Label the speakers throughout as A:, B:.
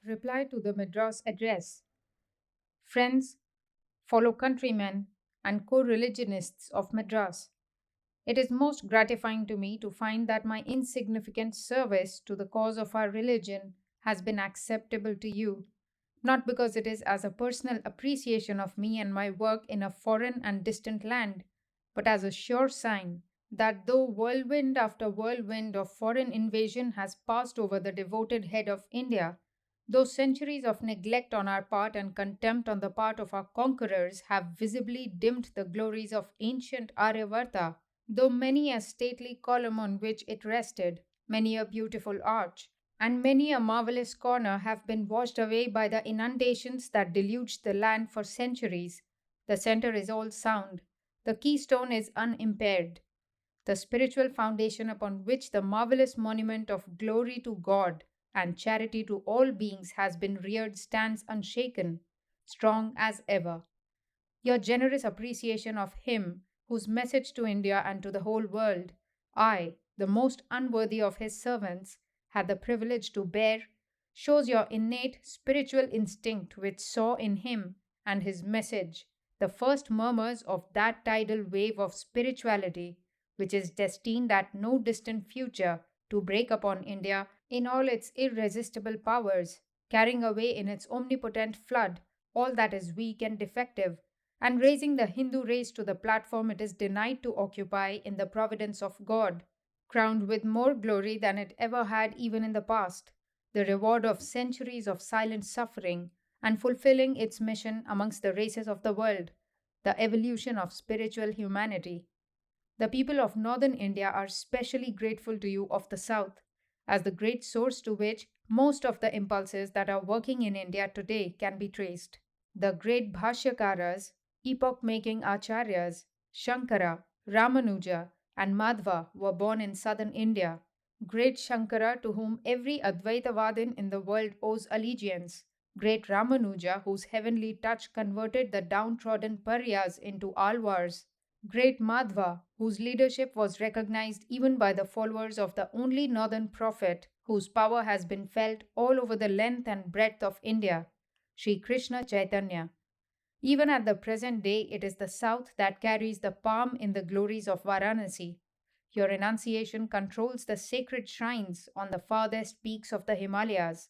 A: Reply to the Madras address. Friends, fellow countrymen, and co religionists of Madras. It is most gratifying to me to find that my insignificant service to the cause of our religion has been acceptable to you, not because it is as a personal appreciation of me and my work in a foreign and distant land, but as a sure sign that though whirlwind after whirlwind of foreign invasion has passed over the devoted head of India, though centuries of neglect on our part and contempt on the part of our conquerors have visibly dimmed the glories of ancient Aryavarta, though many a stately column on which it rested, many a beautiful arch, and many a marvelous corner have been washed away by the inundations that deluged the land for centuries, the center is all sound, the keystone is unimpaired. The spiritual foundation upon which the marvelous monument of glory to God and charity to all beings has been reared stands unshaken, strong as ever. Your generous appreciation of him whose message to India and to the whole world I, the most unworthy of his servants, had the privilege to bear, shows your innate spiritual instinct which saw in him and his message the first murmurs of that tidal wave of spirituality which is destined at no distant future to break upon India in all its irresistible powers, carrying away in its omnipotent flood all that is weak and defective, and raising the Hindu race to the platform it is denied to occupy in the providence of God, crowned with more glory than it ever had even in the past, the reward of centuries of silent suffering, and fulfilling its mission amongst the races of the world, the evolution of spiritual humanity. The people of northern India are specially grateful to you of the south, as the great source to which most of the impulses that are working in India today can be traced. The great Bhashyakaras, epoch making Acharyas, Shankara, Ramanuja, and Madhva were born in southern India. Great Shankara, to whom every Advaitavadin in the world owes allegiance. Great Ramanuja, whose heavenly touch converted the downtrodden Paryas into Alvars. Great Madhva, whose leadership was recognized even by the followers of the only northern prophet whose power has been felt all over the length and breadth of India, Sri Krishna Chaitanya. Even at the present day, it is the south that carries the palm in the glories of Varanasi. Your enunciation controls the sacred shrines on the farthest peaks of the Himalayas.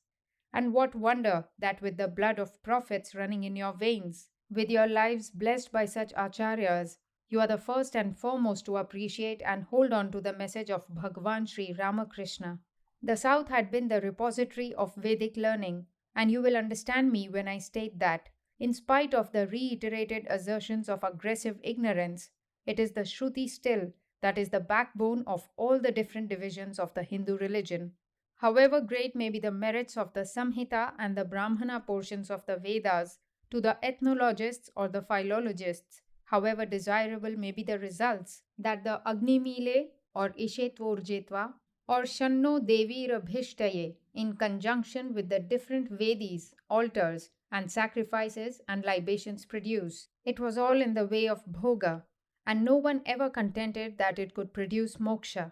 A: And what wonder that with the blood of prophets running in your veins, with your lives blessed by such acharyas, you are the first and foremost to appreciate and hold on to the message of Bhagwan Sri Ramakrishna. The South had been the repository of Vedic learning, and you will understand me when I state that, in spite of the reiterated assertions of aggressive ignorance, it is the Shruti still that is the backbone of all the different divisions of the Hindu religion. However great may be the merits of the Samhita and the Brahmana portions of the Vedas to the ethnologists or the philologists, however desirable may be the results that the Agnimile or Ishetvorjetva or Shanno Devirabhishtaye in conjunction with the different Vedis, altars, and sacrifices and libations produce. It was all in the way of bhoga, and no one ever contended that it could produce moksha.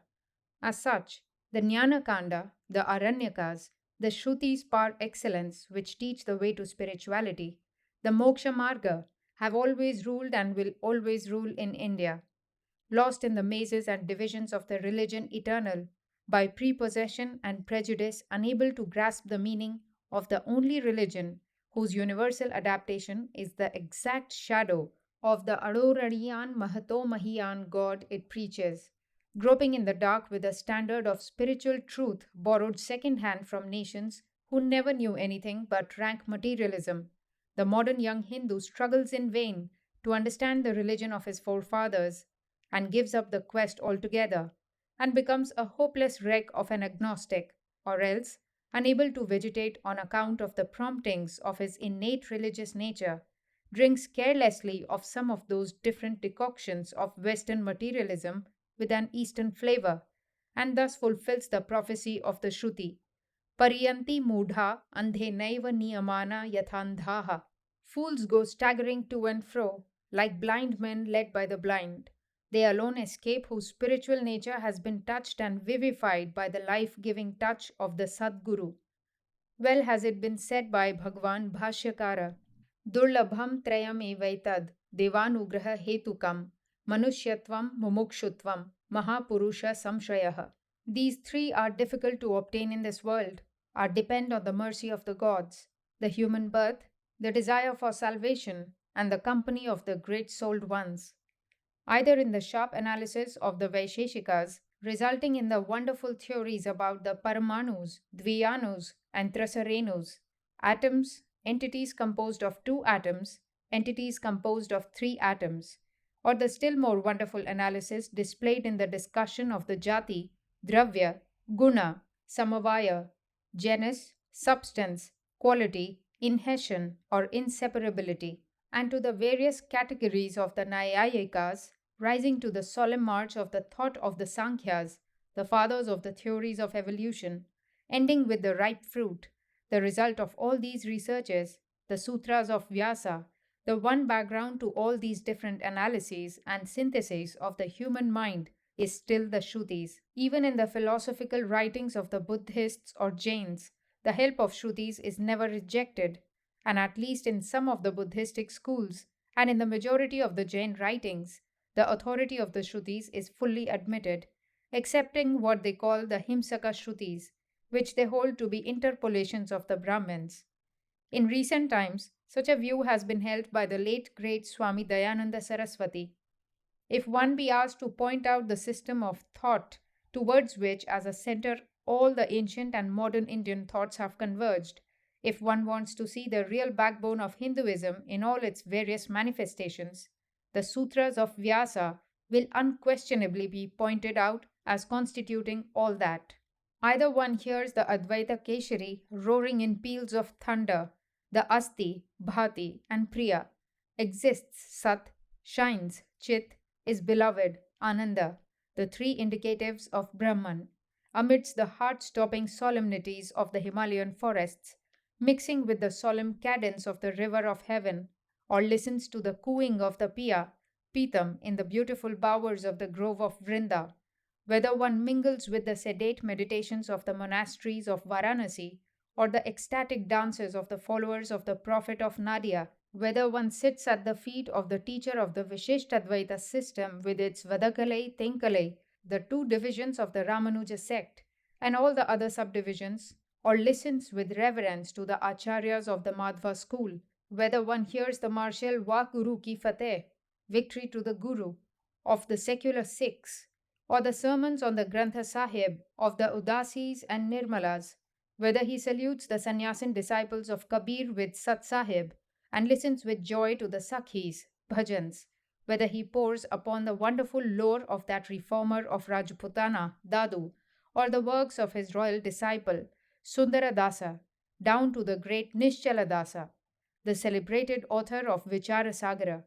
A: As such, the Jnana-kanda, the Aranyakas, the Shrutis par excellence, which teach the way to spirituality, the Moksha Marga, have always ruled and will always rule in India. Lost in the mazes and divisions of the religion eternal, by prepossession and prejudice unable to grasp the meaning of the only religion whose universal adaptation is the exact shadow of the Adorariyan Mahato Mahiyan God it preaches, groping in the dark with a standard of spiritual truth borrowed second hand from nations who never knew anything but rank materialism. The modern young Hindu struggles in vain to understand the religion of his forefathers and gives up the quest altogether and becomes a hopeless wreck of an agnostic, or else, unable to vegetate on account of the promptings of his innate religious nature, drinks carelessly of some of those different decoctions of Western materialism with an Eastern flavor, and thus fulfills the prophecy of the Shruti. Pariyanti mudha andhe naiva niyamana yathandhaha. Fools go staggering to and fro, like blind men led by the blind. They alone escape whose spiritual nature has been touched and vivified by the life giving touch of the Sadguru. Well has it been said by Bhagwan Bhashyakara, Durlabham trayam evaitad devanugraha hetukam manushyatvam mumukshutvam mahapurusha samshrayah. These three are difficult to obtain in this world, are depend on the mercy of the gods, the human birth, the desire for salvation, and the company of the great souled ones, either in the sharp analysis of the Vaisheshikas, resulting in the wonderful theories about the Paramanus, Dviyanus, and Trasarenus, atoms, entities composed of two atoms, entities composed of three atoms, or the still more wonderful analysis displayed in the discussion of the Jati, Dravya, Guna, Samavaya, genus, substance, quality, inhesion, or inseparability, and to the various categories of the Nyayikas, rising to the solemn march of the thought of the Sankhyas, the fathers of the theories of evolution, ending with the ripe fruit, the result of all these researches, the Sutras of Vyasa, the one background to all these different analyses and syntheses of the human mind is still the Shrutis. Even in the philosophical writings of the Buddhists or Jains, the help of Shrutis is never rejected, and at least in some of the Buddhistic schools and in the majority of the Jain writings, the authority of the Shrutis is fully admitted, excepting what they call the Himsaka Shrutis, which they hold to be interpolations of the Brahmins. In recent times, such a view has been held by the late great Swami Dayananda Saraswati. If one be asked to point out the system of thought towards which, as a center, all the ancient and modern Indian thoughts have converged, if one wants to see the real backbone of Hinduism in all its various manifestations, the Sutras of Vyasa will unquestionably be pointed out as constituting all that. Either one hears the Advaita Keshari roaring in peals of thunder, the Asti, Bhati, and Priya, exists, Sat, shines, Chit, is beloved, Ananda, the three indicatives of Brahman, amidst the heart stopping solemnities of the Himalayan forests, mixing with the solemn cadence of the river of heaven, or listens to the cooing of the Pia, Pitam, in the beautiful bowers of the grove of Vrinda, whether one mingles with the sedate meditations of the monasteries of Varanasi or the ecstatic dances of the followers of the prophet of Nadia, whether one sits at the feet of the teacher of the Vishishtadvaita system with its Vadakalai, Tenkalai, the two divisions of the Ramanuja sect, and all the other subdivisions, or listens with reverence to the acharyas of the Madhva school, whether one hears the martial Wa Guru Ki Fateh, victory to the Guru, of the secular Sikhs, or the sermons on the Grantha Sahib of the Udasis and Nirmalas, whether he salutes the sannyasin disciples of Kabir with Sat Sahib and listens with joy to the Sakhis, bhajans, whether he pores upon the wonderful lore of that reformer of Rajputana, Dadu, or the works of his royal disciple, Sundara Dasa, down to the great Nischala Dasa, the celebrated author of Vichara,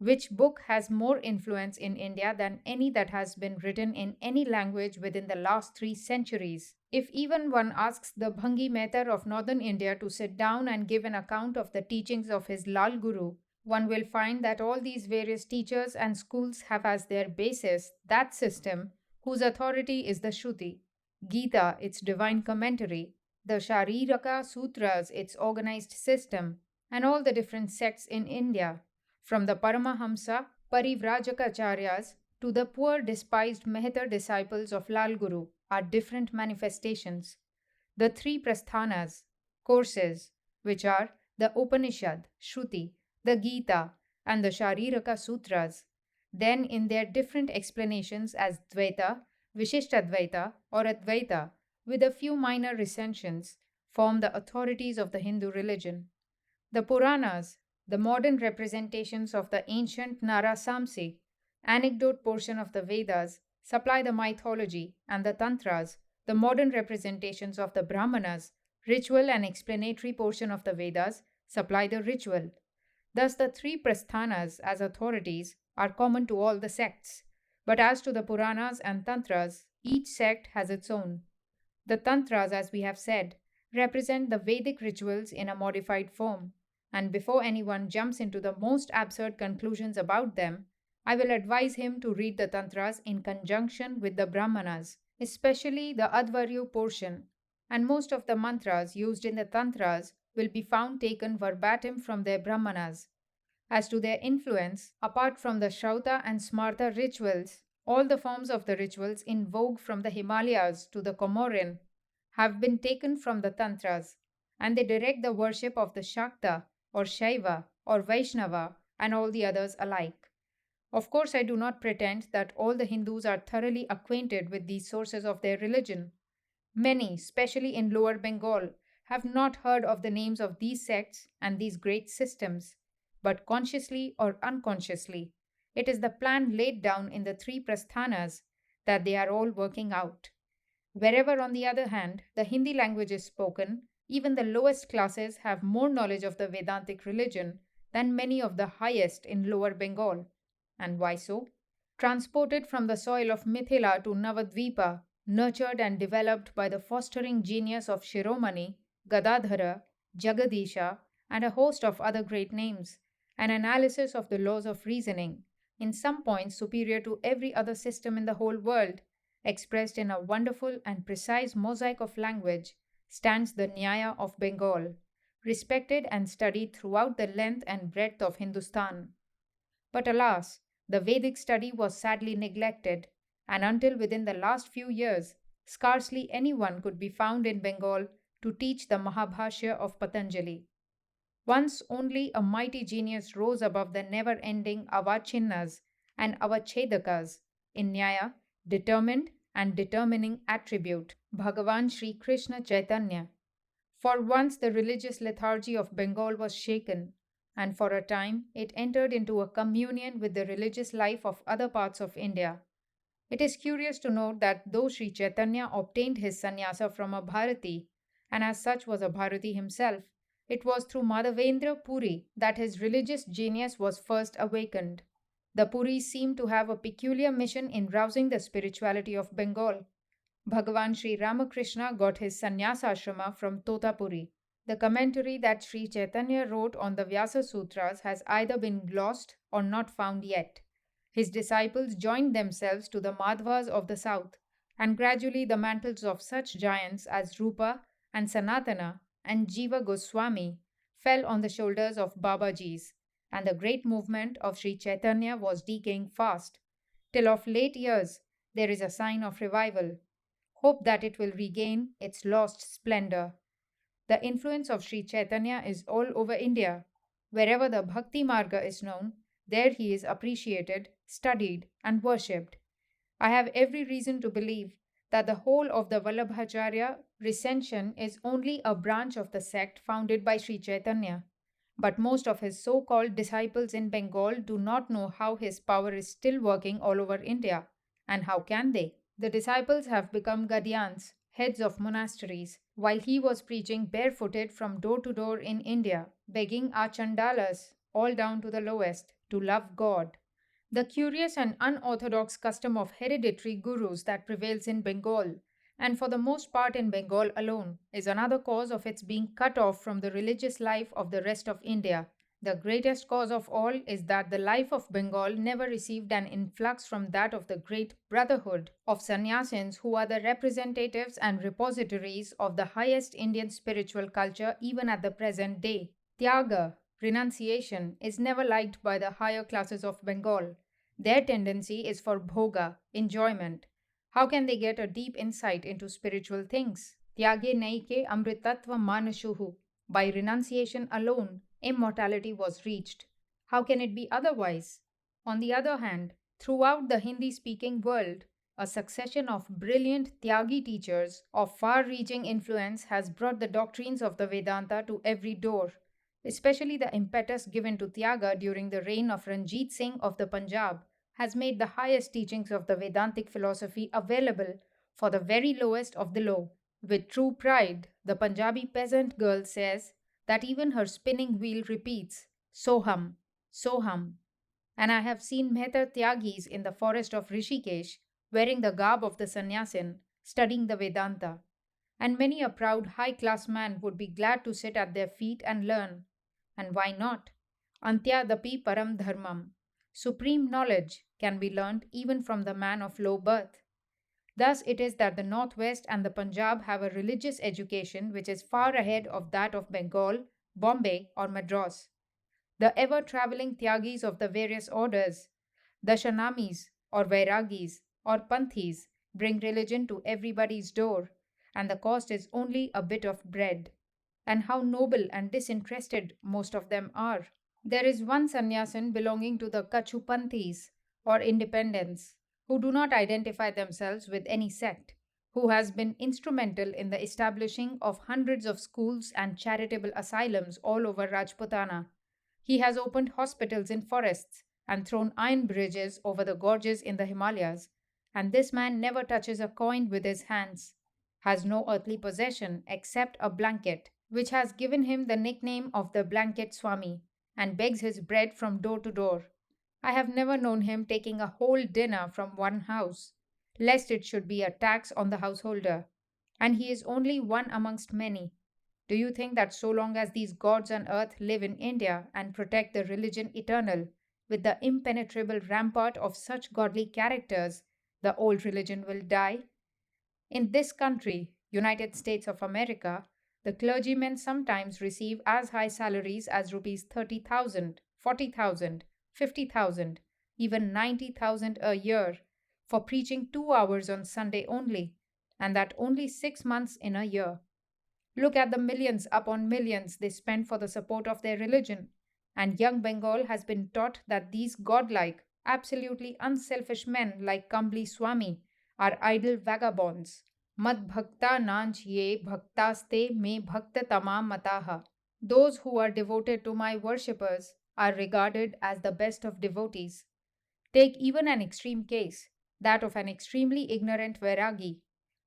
A: which book has more influence in India than any that has been written in any language within the last 3 centuries. If even one asks the Bhangi Mehtar of northern India to sit down and give an account of the teachings of his Lal Guru, one will find that all these various teachers and schools have as their basis that system whose authority is the Shruti, Gita, its divine commentary, the Shariraka Sutras, its organized system, and all the different sects in India, from the Paramahamsa Parivrajakacharyas to the poor despised Mehtar disciples of Lal Guru, are different manifestations. The three prasthanas, courses, which are the Upanishad, Shruti, the Gita, and the Shariraka Sutras, then in their different explanations as Dvaita, Vishishtadvaita, or Advaita, with a few minor recensions, form the authorities of the Hindu religion. The Puranas, the modern representations of the ancient Narasamsi, anecdote portion of the Vedas, supply the mythology, and the Tantras, the modern representations of the Brahmanas, ritual and explanatory portion of the Vedas, supply the ritual. Thus, the three prasthanas as authorities are common to all the sects, but as to the Puranas and Tantras, each sect has its own. The Tantras, as we have said, represent the Vedic rituals in a modified form, and before anyone jumps into the most absurd conclusions about them, I will advise him to read the Tantras in conjunction with the Brahmanas, especially the Advaryu portion, and most of the mantras used in the tantras will be found taken verbatim from their brahmanas. As to their influence, apart from the Shrauta and Smarta rituals, all the forms of the rituals in vogue from the Himalayas to the Comorin have been taken from the Tantras, and they direct the worship of the Shakta or Shaiva or Vaishnava and all the others alike. Of course, I do not pretend that all the Hindus are thoroughly acquainted with these sources of their religion. Many, especially in Lower Bengal, have not heard of the names of these sects and these great systems, but consciously or unconsciously, it is the plan laid down in the three prasthanas that they are all working out. Wherever, on the other hand, the Hindi language is spoken, even the lowest classes have more knowledge of the Vedantic religion than many of the highest in Lower Bengal. And why so? Transported from the soil of Mithila to Navadvipa, nurtured and developed by the fostering genius of Shiromani, Gadadhara, Jagadisha, and a host of other great names, an analysis of the laws of reasoning, in some points superior to every other system in the whole world, expressed in a wonderful and precise mosaic of language, stands the Nyaya of Bengal, respected and studied throughout the length and breadth of Hindustan. But alas, the Vedic study was sadly neglected, and until within the last few years, scarcely anyone could be found in Bengal to teach the Mahabhashya of Patanjali. Once only a mighty genius rose above the never ending Avachinnas and Avachedakas in Nyaya, determined and determining attribute, Bhagavan Sri Krishna Chaitanya. For once the religious lethargy of Bengal was shaken, and for a time it entered into a communion with the religious life of other parts of India. It is curious to note that though Sri Chaitanya obtained his sannyasa from a Bharati, and as such was a Bharati himself, it was through Madhavendra Puri that his religious genius was first awakened. The Puris seem to have a peculiar mission in rousing the spirituality of Bengal. Bhagavan Sri Ramakrishna got his sannyasa ashrama from Totapuri. The commentary that Sri Chaitanya wrote on the Vyasa Sutras has either been lost or not found yet. His disciples joined themselves to the Madhvas of the south, and gradually the mantles of such giants as Rupa and Sanatana and Jiva Goswami fell on the shoulders of Babajis, and the great movement of Sri Chaitanya was decaying fast, till of late years there is a sign of revival. Hope that it will regain its lost splendor. The influence of Sri Chaitanya is all over India. Wherever the Bhakti Marga is known, there he is appreciated, studied, and worshipped. I have every reason to believe that the whole of the Vallabhacharya recension is only a branch of the sect founded by Sri Chaitanya. But most of his so called disciples in Bengal do not know how his power is still working all over India. And how can they? The disciples have become Gadyans, heads of monasteries, while he was preaching barefooted from door to door in India, begging our chandalas, all down to the lowest, to love God. The curious and unorthodox custom of hereditary gurus that prevails in Bengal, and for the most part in Bengal alone, is another cause of its being cut off from the religious life of the rest of India. The greatest cause of all is that the life of Bengal never received an influx from that of the great brotherhood of sannyasins who are the representatives and repositories of the highest Indian spiritual culture even at the present day. Tyaga, renunciation, is never liked by the higher classes of Bengal. Their tendency is for bhoga, enjoyment. How can they get a deep insight into spiritual things? Tyage naike amritatva manashuhu. By renunciation alone, immortality was reached. How can it be otherwise? On the other hand, throughout the Hindi speaking world, a succession of brilliant Tyagi teachers of far reaching influence has brought the doctrines of the Vedanta to every door. Especially the impetus given to Tyaga during the reign of Ranjit Singh of the Punjab has made the highest teachings of the Vedantic philosophy available for the very lowest of the low. With true pride, the Punjabi peasant girl says that even her spinning wheel repeats, Soham, Soham. And I have seen Mehtar Tyagis in the forest of Rishikesh, wearing the garb of the sannyasin, studying the Vedanta. And many a proud high class man would be glad to sit at their feet and learn. And why not? Antyadapi Param Dharmam. Supreme knowledge can be learnt even from the man of low birth. Thus, it is that the Northwest and the Punjab have a religious education which is far ahead of that of Bengal, Bombay, or Madras. The ever traveling Tyagis of the various orders, the Shanamis, or Vairagis, or Panthis, bring religion to everybody's door, and the cost is only a bit of bread. And how noble and disinterested most of them are. There is one sannyasin belonging to the Kachupanthis or independents who do not identify themselves with any sect, who has been instrumental in the establishing of hundreds of schools and charitable asylums all over Rajputana. He has opened hospitals in forests and thrown iron bridges over the gorges in the Himalayas, and this man never touches a coin with his hands, has no earthly possession except a blanket, which has given him the nickname of the Blanket Swami, and begs his bread from door to door. I have never known him taking a whole dinner from one house, lest it should be a tax on the householder. And he is only one amongst many. Do you think that so long as these gods on earth live in India and protect the religion eternal, with the impenetrable rampart of such godly characters, the old religion will die? In this country, United States of America, the clergymen sometimes receive as high salaries as rupees 30,000, 40,000, 50,000, even 90,000 a year for preaching 2 hours on Sunday only, and that only 6 months in a year. Look at the millions upon millions they spend for the support of their religion, and young Bengal has been taught that these godlike, absolutely unselfish men like Kambli Swami are idle vagabonds. Mad bhakta nanch ye bhaktaste me bhakta tamam mataha. Those who are devoted to my worshippers are regarded as the best of devotees. Take even an extreme case, that of an extremely ignorant Vairagi.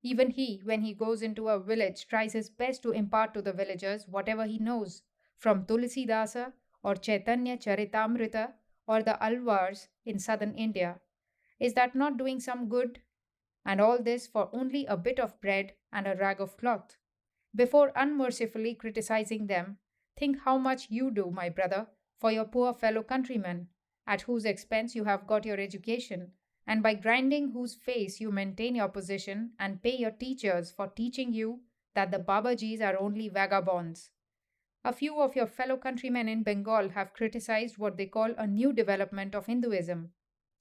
A: Even he, when he goes into a village, tries his best to impart to the villagers whatever he knows, from Tulsi Dasa or Chaitanya Charitamrita or the Alvars in southern India. Is that not doing some good? And all this for only a bit of bread and a rag of cloth. Before unmercifully criticizing them, think how much you do, my brother, for your poor fellow countrymen, at whose expense you have got your education, and by grinding whose face you maintain your position and pay your teachers for teaching you that the Babajis are only vagabonds. A few of your fellow countrymen in Bengal have criticized what they call a new development of Hinduism,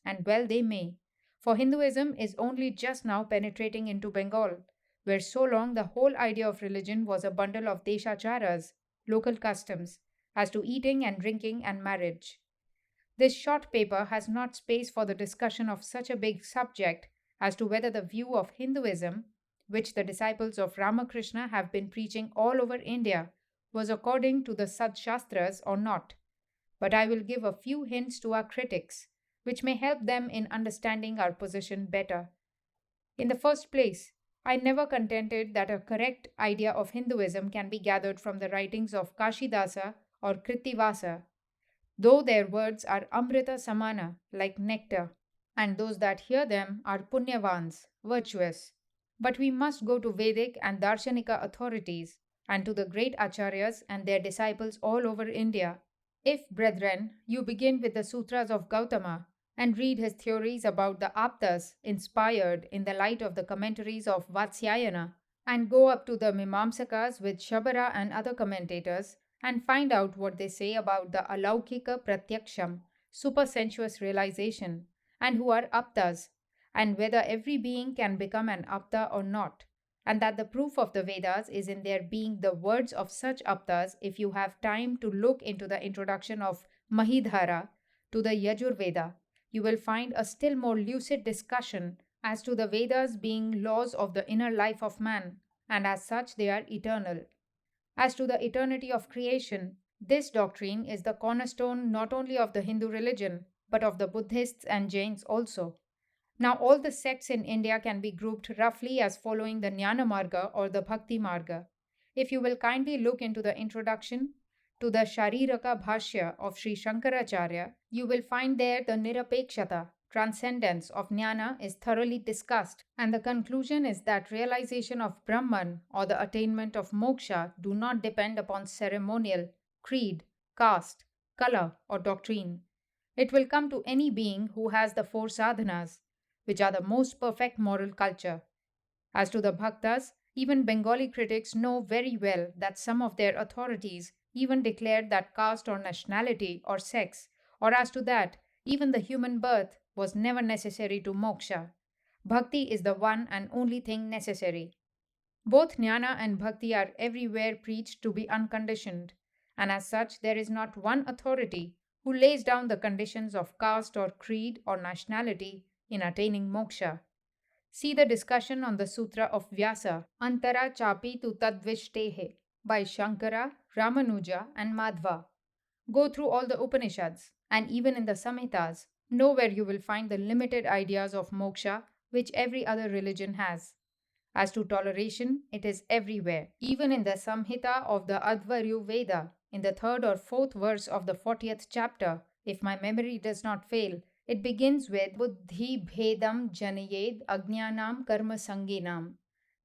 A: and well they may, for Hinduism is only just now penetrating into Bengal, where so long the whole idea of religion was a bundle of deshacharas, local customs, as to eating and drinking and marriage. This short paper has not space for the discussion of such a big subject as to whether the view of Hinduism, which the disciples of Ramakrishna have been preaching all over India, was according to the Sad Shastras or not. But I will give a few hints to our critics, which may help them in understanding our position better. In the first place, I never contended that a correct idea of Hinduism can be gathered from the writings of Kashidasa or Krittivasa, though their words are Amrita Samana, like nectar, and those that hear them are Punyavans, virtuous. But we must go to Vedic and Darshanika authorities, and to the great Acharyas and their disciples all over India. If, brethren, you begin with the Sutras of Gautama and read his theories about the Aptas inspired in the light of the commentaries of Vatsyayana, and go up to the Mimamsakas with Shabara and other commentators, and find out what they say about the Alaukika Pratyaksham, supersensuous realization, and who are Aptas, and whether every being can become an Apta or not, and that the proof of the Vedas is in their being the words of such Aptas. If you have time to look into the introduction of Mahidhara to the Yajurveda, you will find a still more lucid discussion as to the Vedas being laws of the inner life of man, and as such they are eternal. As to the eternity of creation, this doctrine is the cornerstone not only of the Hindu religion, but of the Buddhists and Jains also. Now, all the sects in India can be grouped roughly as following the Jnana Marga or the Bhakti Marga. If you will kindly look into the introduction to the Shariraka Bhashya of Sri Shankaracharya, you will find there the Nirapekshata, transcendence of Jnana is thoroughly discussed, and the conclusion is that realization of Brahman or the attainment of moksha do not depend upon ceremonial, creed, caste, color, or doctrine. It will come to any being who has the four sadhanas. which are the most perfect moral culture. As to the Bhaktas, even Bengali critics know very well that some of their authorities even declared that caste or nationality or sex, or as to that, even the human birth was never necessary to moksha. Bhakti is the one and only thing necessary. Both jnana and bhakti are everywhere preached to be unconditioned, and as such, there is not one authority who lays down the conditions of caste or creed or nationality in attaining moksha. See the discussion on the Sutra of Vyasa, Antara Chapi tu Tadvishtehe, by Shankara, Ramanuja, and Madhva. Go through all the Upanishads, and even in the Samhitas, nowhere you will find the limited ideas of moksha which every other religion has. As to toleration, it is everywhere. Even in the Samhita of the Advaryu Veda, in the third or fourth verse of the 40th chapter, if my memory does not fail, it begins with Buddhi Bhedam Janayed Ajnanam Karma Sanginam.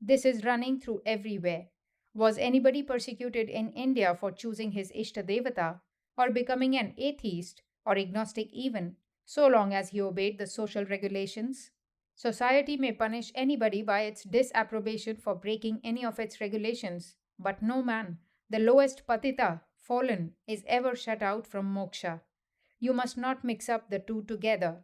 A: This is running through everywhere. Was anybody persecuted in India for choosing his Ishta Devata, or becoming an atheist, or agnostic even, so long as he obeyed the social regulations? Society may punish anybody by its disapprobation for breaking any of its regulations, but no man, the lowest patita, fallen, is ever shut out from moksha. You must not mix up the two together.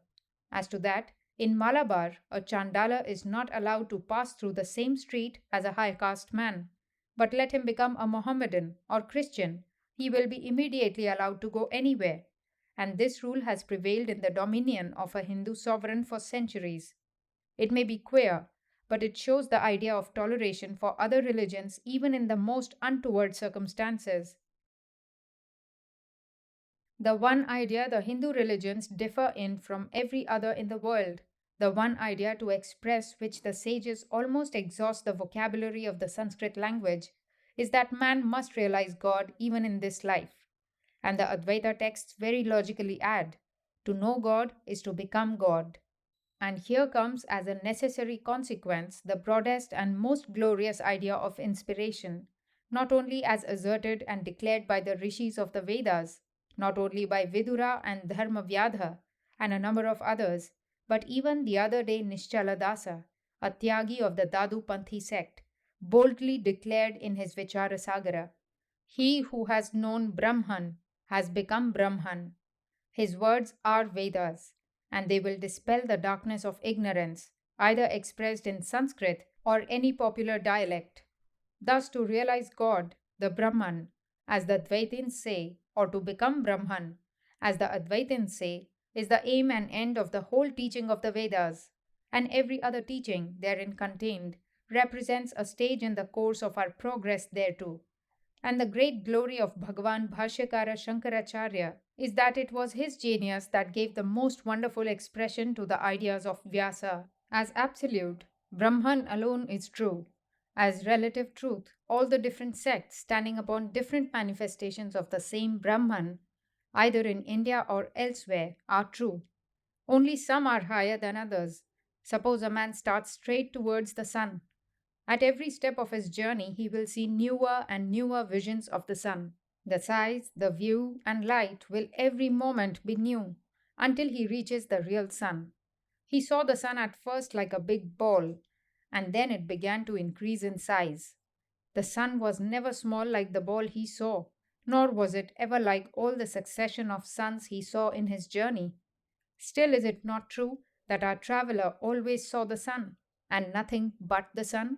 A: As to that, in Malabar, a Chandala is not allowed to pass through the same street as a high caste man. But let him become a Mohammedan or Christian, he will be immediately allowed to go anywhere. And this rule has prevailed in the dominion of a Hindu sovereign for centuries. It may be queer, but it shows the idea of toleration for other religions even in the most untoward circumstances. The one idea the Hindu religions differ in from every other in the world, the one idea to express which the sages almost exhaust the vocabulary of the Sanskrit language, is that man must realize God even in this life. And the Advaita texts very logically add, to know God is to become God. And here comes as a necessary consequence the broadest and most glorious idea of inspiration, not only as asserted and declared by the rishis of the Vedas, not only by Vidura and Dharmavyadha and a number of others, but even the other day Nischala Dasa, a Tyagi of the Dadu Panthi sect, boldly declared in his Vicharasagara, he who has known Brahman has become Brahman. His words are Vedas, and they will dispel the darkness of ignorance, either expressed in Sanskrit or any popular dialect. Thus, to realize God, the Brahman, as the Advaitins say, or to become Brahman, as the Advaitins say, is the aim and end of the whole teaching of the Vedas, and every other teaching therein contained represents a stage in the course of our progress thereto. And the great glory of Bhagavan Bhashyakara Shankaracharya is that it was his genius that gave the most wonderful expression to the ideas of Vyasa. As absolute, Brahman alone is true. As relative truth, all the different sects standing upon different manifestations of the same Brahman, either in India or elsewhere, are true. Only some are higher than others. Suppose a man starts straight towards the sun. At every step of his journey, he will see newer and newer visions of the sun. The size, the view, and light will every moment be new until he reaches the real sun. He saw the sun at first like a big ball, and then it began to increase in size. The sun was never small like the ball he saw, nor was it ever like all the succession of suns he saw in his journey. Still, is it not true that our traveler always saw the sun, and nothing but the sun?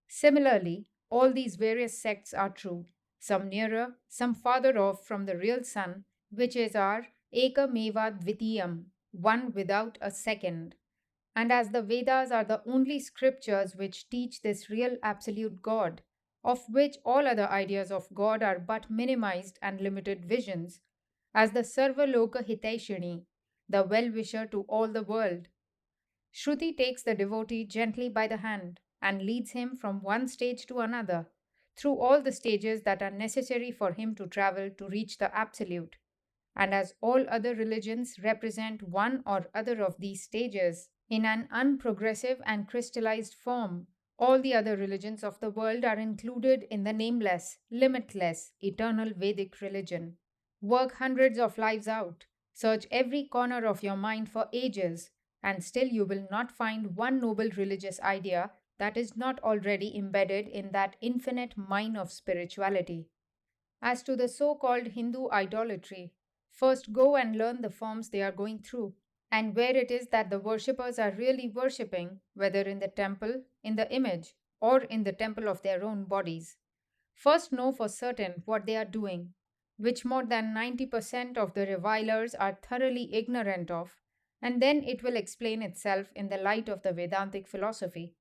A: Similarly, all these various sects are true, some nearer, some farther off from the real sun, which is our Ekameva Dvitiyam, one without a second. And as the Vedas are the only scriptures which teach this real absolute God, of which all other ideas of God are but minimized and limited visions, as the Sarvaloka Hitaishini, the well wisher to all the world, Shruti takes the devotee gently by the hand and leads him from one stage to another, through all the stages that are necessary for him to travel to reach the Absolute. And as all other religions represent one or other of these stages in an unprogressive and crystallized form, all the other religions of the world are included in the nameless, limitless, eternal Vedic religion. Work hundreds of lives out. Search every corner of your mind for ages, and still you will not find one noble religious idea that is not already embedded in that infinite mine of spirituality. As to the so called Hindu idolatry, first go and learn the forms they are going through, and where it is that the worshippers are really worshipping, whether in the temple, in the image, or in the temple of their own bodies. First know for certain what they are doing, which more than 90% of the revilers are thoroughly ignorant of, and then it will explain itself in the light of the Vedantic philosophy.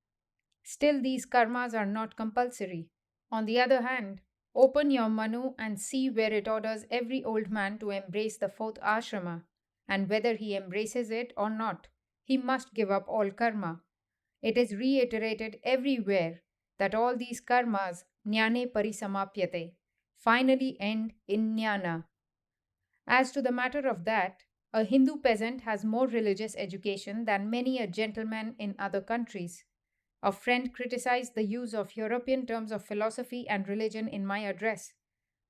A: Still, these karmas are not compulsory. On the other hand, open your Manu and see where it orders every old man to embrace the fourth ashrama, and whether he embraces it or not, he must give up all karma. It is reiterated everywhere that all these karmas, jnane parisamapyate, finally end in jnana. As to the matter of that, a Hindu peasant has more religious education than many a gentleman in other countries. A friend criticized the use of European terms of philosophy and religion in my address.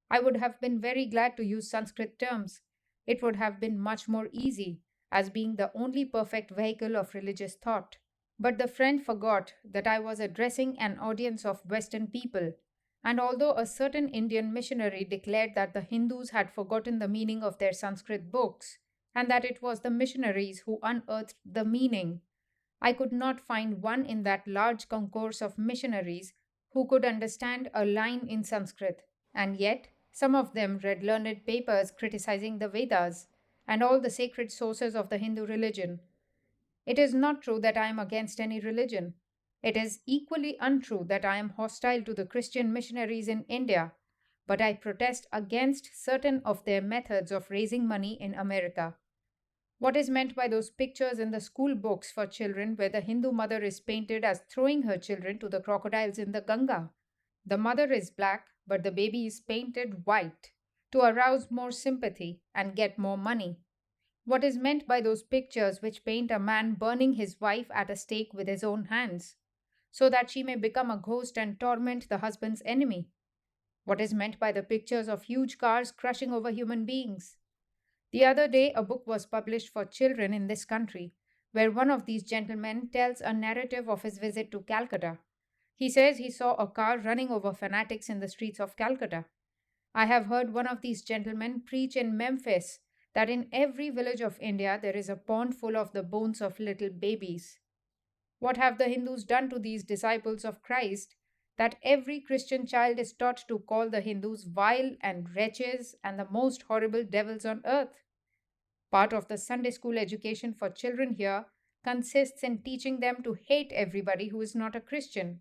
A: I would have been very glad to use Sanskrit terms. It would have been much more easy, as being the only perfect vehicle of religious thought. But the friend forgot that I was addressing an audience of Western people, and although a certain Indian missionary declared that the Hindus had forgotten the meaning of their Sanskrit books, and that it was the missionaries who unearthed the meaning, I could not find one in that large concourse of missionaries who could understand a line in Sanskrit, and yet some of them read learned papers criticizing the Vedas and all the sacred sources of the Hindu religion. It is not true that I am against any religion. It is equally untrue that I am hostile to the Christian missionaries in India, but I protest against certain of their methods of raising money in America. What is meant by those pictures in the school books for children where the Hindu mother is painted as throwing her children to the crocodiles in the Ganga? The mother is black, but the baby is painted white to arouse more sympathy and get more money. What is meant by those pictures which paint a man burning his wife at a stake with his own hands, so that she may become a ghost and torment the husband's enemy? What is meant by the pictures of huge cars crushing over human beings? The other day, a book was published for children in this country, where one of these gentlemen tells a narrative of his visit to Calcutta. He says he saw a car running over fanatics in the streets of Calcutta. I have heard one of these gentlemen preach in Memphis that in every village of India there is a pond full of the bones of little babies. What have the Hindus done to these disciples of Christ that every Christian child is taught to call the Hindus vile and wretches and the most horrible devils on earth? Part of the Sunday school education for children here consists in teaching them to hate everybody who is not a Christian,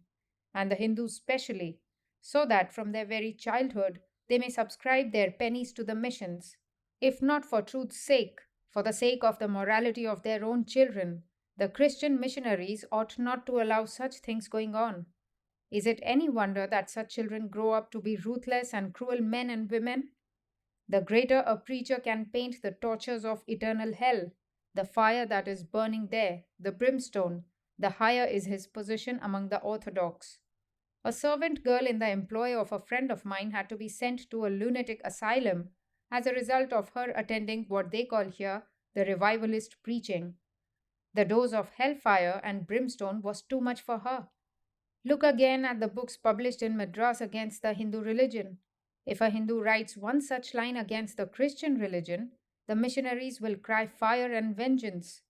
A: and the Hindus specially, so that from their very childhood they may subscribe their pennies to the missions. If not for truth's sake, for the sake of the morality of their own children, the Christian missionaries ought not to allow such things going on. Is it any wonder that such children grow up to be ruthless and cruel men and women? The greater a preacher can paint the tortures of eternal hell, the fire that is burning there, the brimstone, the higher is his position among the orthodox. A servant girl in the employ of a friend of mine had to be sent to a lunatic asylum as a result of her attending what they call here the revivalist preaching. The dose of hellfire and brimstone was too much for her. Look again at the books published in Madras against the Hindu religion. If a Hindu writes one such line against the Christian religion, the missionaries will cry fire and vengeance.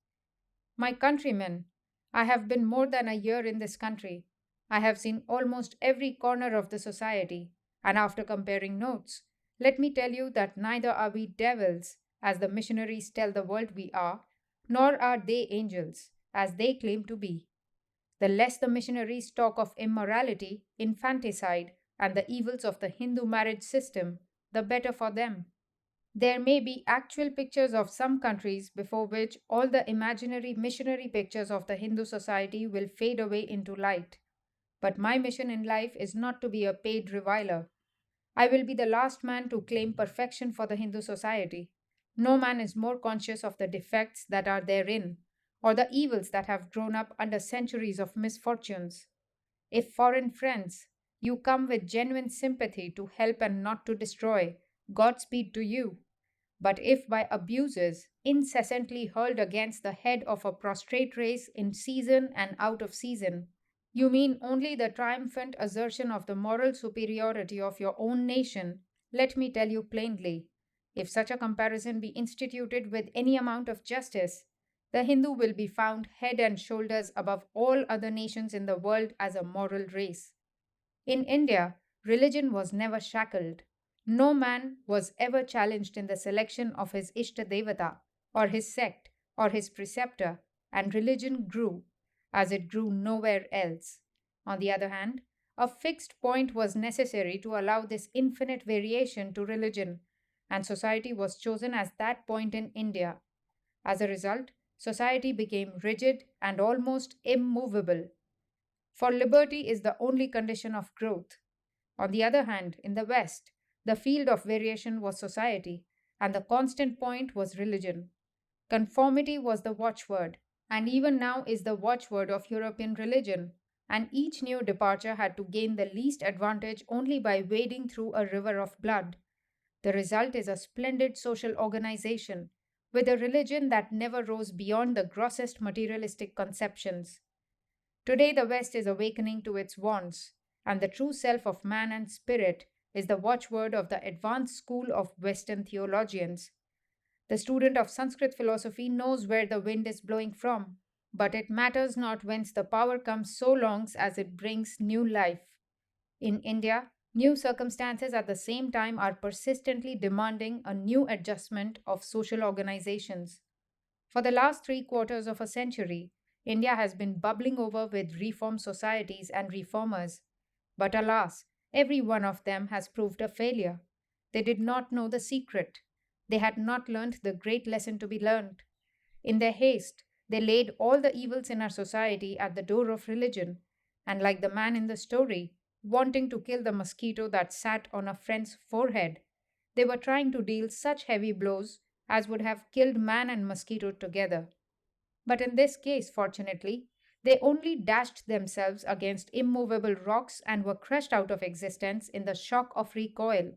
A: My countrymen, I have been more than a year in this country. I have seen almost every corner of the society, and after comparing notes, let me tell you that neither are we devils, as the missionaries tell the world we are, nor are they angels, as they claim to be. The less the missionaries talk of immorality, infanticide, and the evils of the Hindu marriage system, the better for them. There may be actual pictures of some countries before which all the imaginary missionary pictures of the Hindu society will fade away into light. But my mission in life is not to be a paid reviler. I will be the last man to claim perfection for the Hindu society. No man is more conscious of the defects that are therein, or the evils that have grown up under centuries of misfortunes. If foreign friends, you come with genuine sympathy to help and not to destroy, Godspeed to you. But if by abuses incessantly hurled against the head of a prostrate race in season and out of season, you mean only the triumphant assertion of the moral superiority of your own nation, let me tell you plainly, if such a comparison be instituted with any amount of justice, the Hindu will be found head and shoulders above all other nations in the world as a moral race. In India, religion was never shackled. No man was ever challenged in the selection of his Ishta Devata, or his sect, or his preceptor, and religion grew, as it grew nowhere else. On the other hand, a fixed point was necessary to allow this infinite variation to religion, and society was chosen as that point in India. As a result, society became rigid and almost immovable, for liberty is the only condition of growth. On the other hand, in the West, the field of variation was society, and the constant point was religion. Conformity was the watchword, and even now is the watchword of European religion, and each new departure had to gain the least advantage only by wading through a river of blood. The result is a splendid social organization, with a religion that never rose beyond the grossest materialistic conceptions. Today, the West is awakening to its wants, and the true self of man and spirit is the watchword of the advanced school of Western theologians. The student of Sanskrit philosophy knows where the wind is blowing from, but it matters not whence the power comes so long as it brings new life. In India, new circumstances at the same time are persistently demanding a new adjustment of social organizations. For the last three quarters of a century, India has been bubbling over with reform societies and reformers. But alas, every one of them has proved a failure. They did not know the secret. They had not learned the great lesson to be learned. In their haste, they laid all the evils in our society at the door of religion, and like the man in the story, wanting to kill the mosquito that sat on a friend's forehead, they were trying to deal such heavy blows as would have killed man and mosquito together. But in this case, fortunately, they only dashed themselves against immovable rocks and were crushed out of existence in the shock of recoil.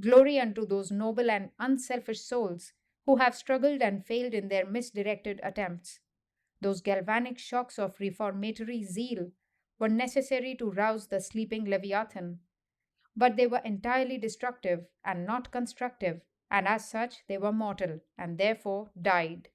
A: Glory unto those noble and unselfish souls who have struggled and failed in their misdirected attempts. Those galvanic shocks of reformatory zeal were necessary to rouse the sleeping Leviathan, but they were entirely destructive and not constructive, and as such they were mortal, and therefore died.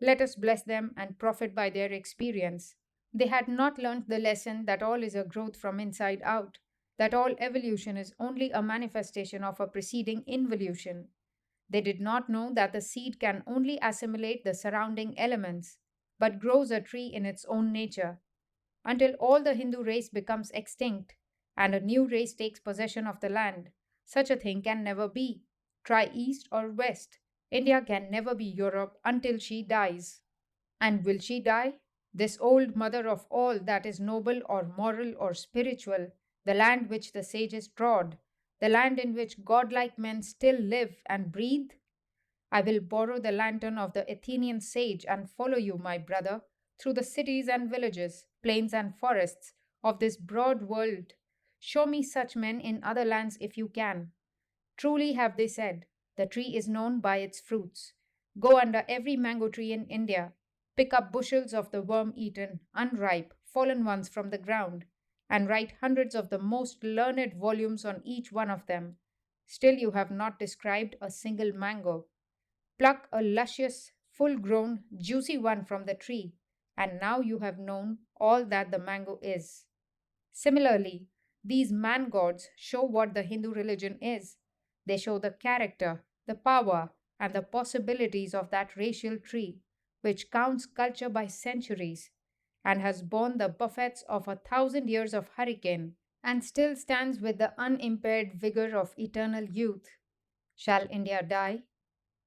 A: Let us bless them and profit by their experience. They had not learnt the lesson that all is a growth from inside out, that all evolution is only a manifestation of a preceding involution. They did not know that the seed can only assimilate the surrounding elements, but grows a tree in its own nature. Until all the Hindu race becomes extinct and a new race takes possession of the land, such a thing can never be. Try east or west. India can never be Europe until she dies. And will she die? This old mother of all that is noble or moral or spiritual, the land which the sages trod, the land in which godlike men still live and breathe? I will borrow the lantern of the Athenian sage and follow you, my brother, through the cities and villages, plains and forests of this broad world. Show me such men in other lands if you can. Truly have they said, the tree is known by its fruits. Go under every mango tree in India, pick up bushels of the worm eaten, unripe, fallen ones from the ground, and write hundreds of the most learned volumes on each one of them. Still, you have not described a single mango. Pluck a luscious, full grown, juicy one from the tree, and now you have known all that the mango is. Similarly, these man gods show what the Hindu religion is. They show the character, the power, and the possibilities of that racial tree, which counts culture by centuries and has borne the buffets of 1,000 years of hurricane and still stands with the unimpaired vigor of eternal youth. Shall India die?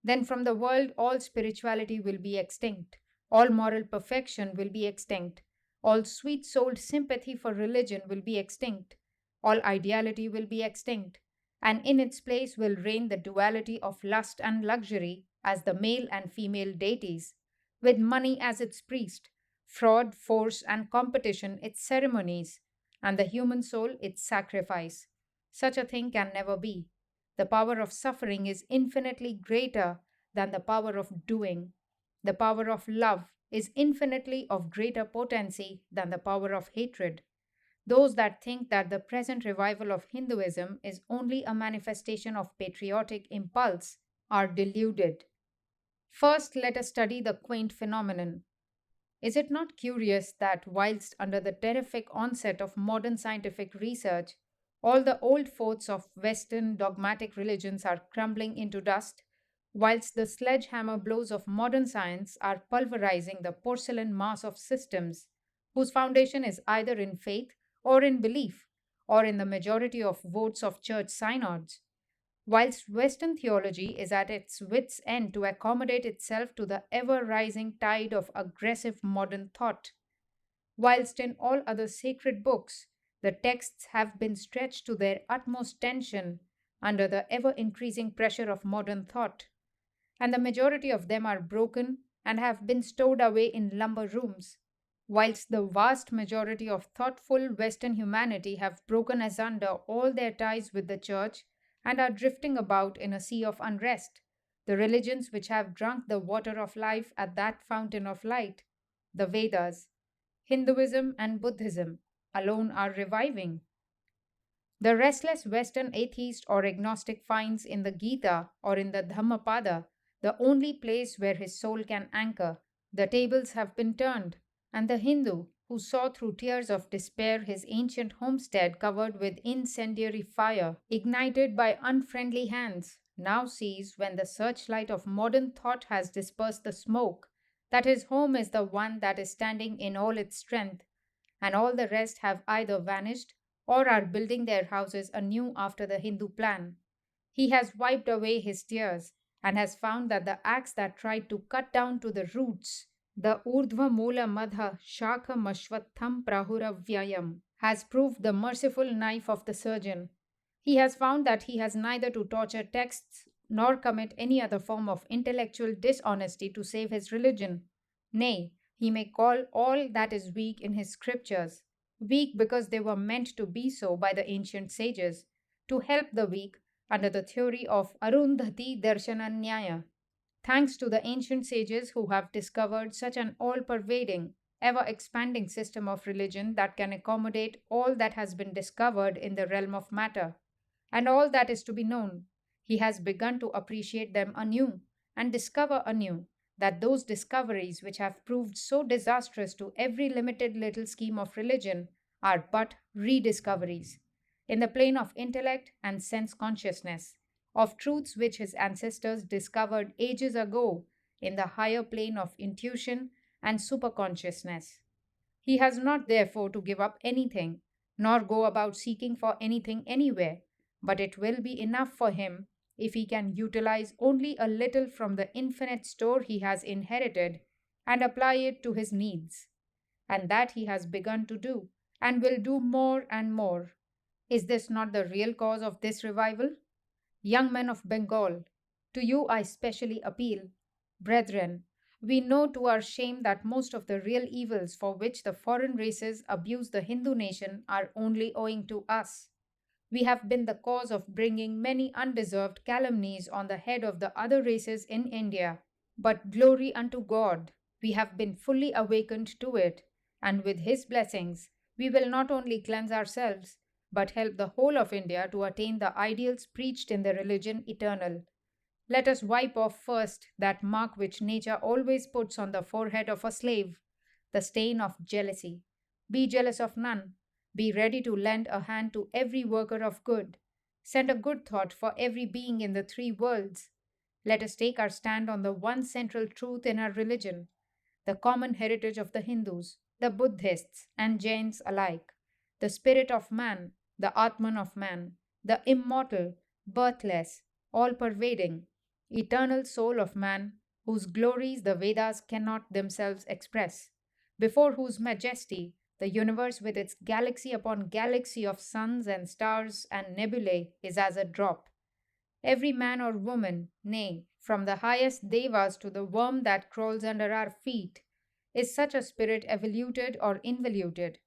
A: Then from the world all spirituality will be extinct, all moral perfection will be extinct, all sweet souled sympathy for religion will be extinct, all ideality will be extinct, and in its place will reign the duality of lust and luxury as the male and female deities, with money as its priest, fraud, force, and competition its ceremonies, and the human soul its sacrifice. Such a thing can never be. The power of suffering is infinitely greater than the power of doing. The power of love is infinitely of greater potency than the power of hatred. Those that think that the present revival of Hinduism is only a manifestation of patriotic impulse are deluded. First, let us study the quaint phenomenon. Is it not curious that, whilst under the terrific onset of modern scientific research, all the old forts of Western dogmatic religions are crumbling into dust, whilst the sledgehammer blows of modern science are pulverizing the porcelain mass of systems whose foundation is either in faith or in belief, or in the majority of votes of church synods? Whilst Western theology is at its wits' end to accommodate itself to the ever rising tide of aggressive modern thought, whilst in all other sacred books the texts have been stretched to their utmost tension under the ever increasing pressure of modern thought, and the majority of them are broken and have been stowed away in lumber rooms, whilst the vast majority of thoughtful Western humanity have broken asunder all their ties with the Church and are drifting about in a sea of unrest. The religions which have drunk the water of life at that fountain of light, the Vedas, Hinduism, and Buddhism, alone are reviving. The restless Western atheist or agnostic finds in the Gita or in the Dhammapada the only place where his soul can anchor. The tables have been turned, and the Hindu, who saw through tears of despair his ancient homestead covered with incendiary fire, ignited by unfriendly hands, now sees, when the searchlight of modern thought has dispersed the smoke, that his home is the one that is standing in all its strength, and all the rest have either vanished or are building their houses anew after the Hindu plan. He has wiped away his tears and has found that the axe that tried to cut down to the roots, the Urdhva Mula Madha Shakha Mashvatham Prahura Vyayam, has proved the merciful knife of the surgeon. He has found that he has neither to torture texts nor commit any other form of intellectual dishonesty to save his religion. Nay, he may call all that is weak in his scriptures weak because they were meant to be so by the ancient sages, to help the weak under the theory of Arundhati Darshananyaya. Thanks to the ancient sages who have discovered such an all pervading, ever expanding system of religion that can accommodate all that has been discovered in the realm of matter, and all that is to be known, he has begun to appreciate them anew and discover anew that those discoveries which have proved so disastrous to every limited little scheme of religion are but rediscoveries in the plane of intellect and sense consciousness of truths which his ancestors discovered ages ago in the higher plane of intuition and superconsciousness. He has not therefore to give up anything, nor go about seeking for anything anywhere, but it will be enough for him if he can utilize only a little from the infinite store he has inherited and apply it to his needs. And that he has begun to do, and will do more and more. Is this not the real cause of this revival? Young men of Bengal, to you I specially appeal. Brethren, we know to our shame that most of the real evils for which the foreign races abuse the Hindu nation are only owing to us. We have been the cause of bringing many undeserved calumnies on the head of the other races in India. But glory unto God, we have been fully awakened to it, and with His blessings, we will not only cleanse ourselves, but help the whole of India to attain the ideals preached in the religion eternal. Let us wipe off first that mark which nature always puts on the forehead of a slave, the stain of jealousy. Be jealous of none. Be ready to lend a hand to every worker of good. Send a good thought for every being in the three worlds. Let us take our stand on the one central truth in our religion, the common heritage of the Hindus, the Buddhists, and Jains alike, the spirit of man, the Atman of man, the immortal, birthless, all pervading, eternal soul of man, whose glories the Vedas cannot themselves express, before whose majesty the universe with its galaxy upon galaxy of suns and stars and nebulae is as a drop. Every man or woman, nay, from the highest devas to the worm that crawls under our feet, is such a spirit evoluted or involuted.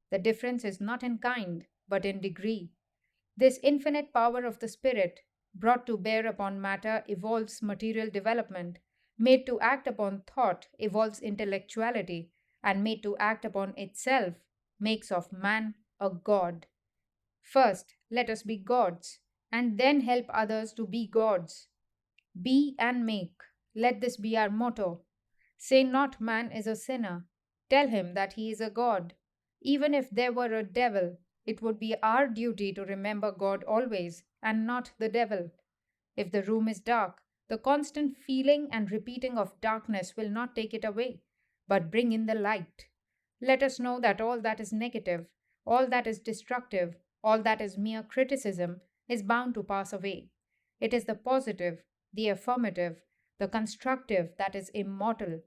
A: The difference is not in kind, but in degree. This infinite power of the spirit, brought to bear upon matter evolves material development, made to act upon thought evolves intellectuality, and made to act upon itself makes of man a god. First, let us be gods, and then help others to be gods. Be and make. Let this be our motto. Say not man is a sinner. Tell him that he is a god. Even if there were a devil, it would be our duty to remember God always and not the devil. If the room is dark, the constant feeling and repeating of darkness will not take it away, but bring in the light. Let us know that all that is negative, all that is destructive, all that is mere criticism is bound to pass away. It is the positive, the affirmative, the constructive that is immortal,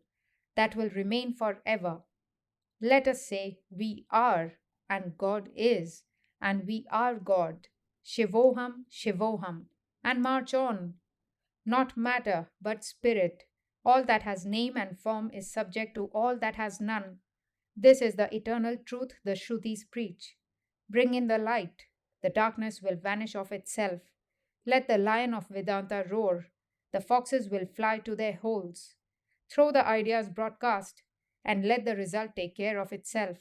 A: that will remain forever. Let us say we are, and God is, and we are God. Shivoham, Shivoham, and march on. Not matter, but spirit. All that has name and form is subject to all that has none. This is the eternal truth the Shrutis preach. Bring in the light. The darkness will vanish of itself. Let the lion of Vedanta roar. The foxes will fly to their holes. Throw the ideas broadcast, and let the result take care of itself.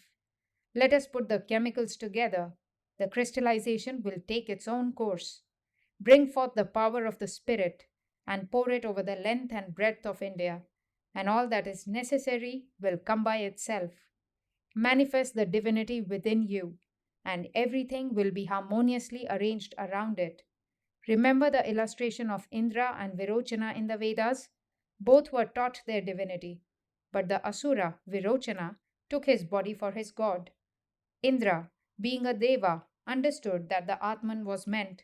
A: Let us put the chemicals together. The crystallization will take its own course. Bring forth the power of the Spirit and pour it over the length and breadth of India, and all that is necessary will come by itself. Manifest the divinity within you, and everything will be harmoniously arranged around it. Remember the illustration of Indra and Virochana in the Vedas? Both were taught their divinity, but the Asura, Virochana, took his body for his god. Indra, being a Deva, understood that the Atman was meant.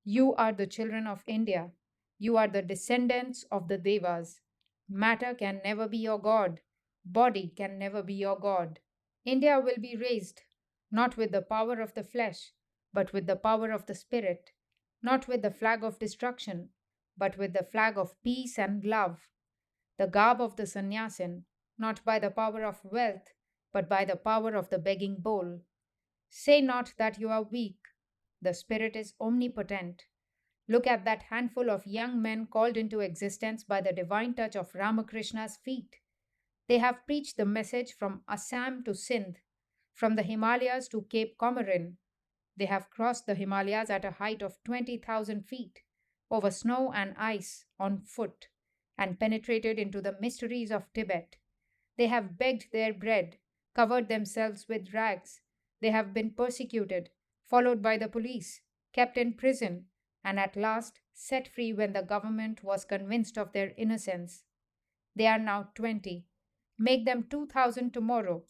A: You are the children of India. You are the descendants of the Devas. Matter can never be your god. Body can never be your god. India will be raised, not with the power of the flesh, but with the power of the spirit, not with the flag of destruction, but with the flag of peace and love, the garb of the sannyasin, not by the power of wealth, but by the power of the begging bowl. Say not that you are weak. The Spirit is omnipotent. Look at that handful of young men called into existence by the divine touch of Ramakrishna's feet. They have preached the message from Assam to Sindh, from the Himalayas to Cape Comorin. They have crossed the Himalayas at a height of 20,000 feet, over snow and ice, on foot, and penetrated into the mysteries of Tibet. They have begged their bread, covered themselves with rags. They have been persecuted, followed by the police, kept in prison, and at last set free when the government was convinced of their innocence. They are now 20. Make them 2,000 tomorrow.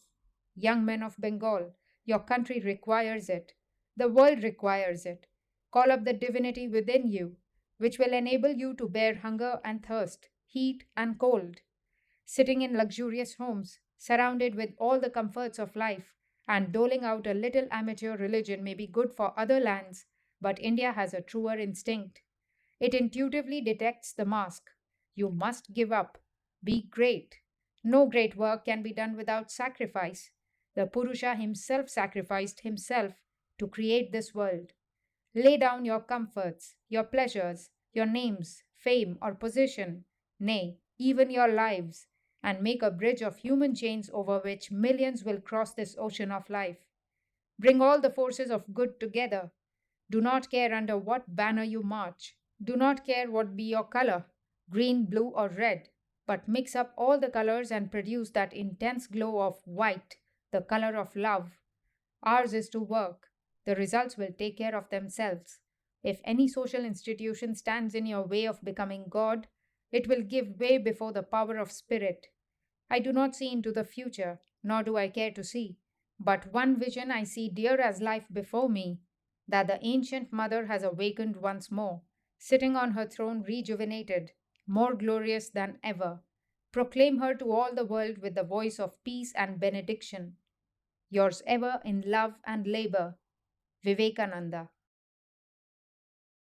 A: Young men of Bengal, your country requires it. The world requires it. Call up the divinity within you, which will enable you to bear hunger and thirst, heat and cold. Sitting in luxurious homes, surrounded with all the comforts of life, and doling out a little amateur religion may be good for other lands, but India has a truer instinct. It intuitively detects the mask. You must give up. Be great. No great work can be done without sacrifice. The Purusha himself sacrificed himself to create this world. Lay down your comforts, your pleasures, your names, fame, or position, nay, even your lives, and make a bridge of human chains over which millions will cross this ocean of life. Bring all the forces of good together. Do not care under what banner you march. Do not care what be your color, green, blue, or red, but mix up all the colors and produce that intense glow of white, the color of love. Ours is to work. The results will take care of themselves. If any social institution stands in your way of becoming God, it will give way before the power of spirit. I do not see into the future, nor do I care to see. But one vision I see dear as life before me, that the ancient mother has awakened once more, sitting on her throne rejuvenated, more glorious than ever. Proclaim her to all the world with the voice of peace and benediction. Yours ever in love and labor, Vivekananda.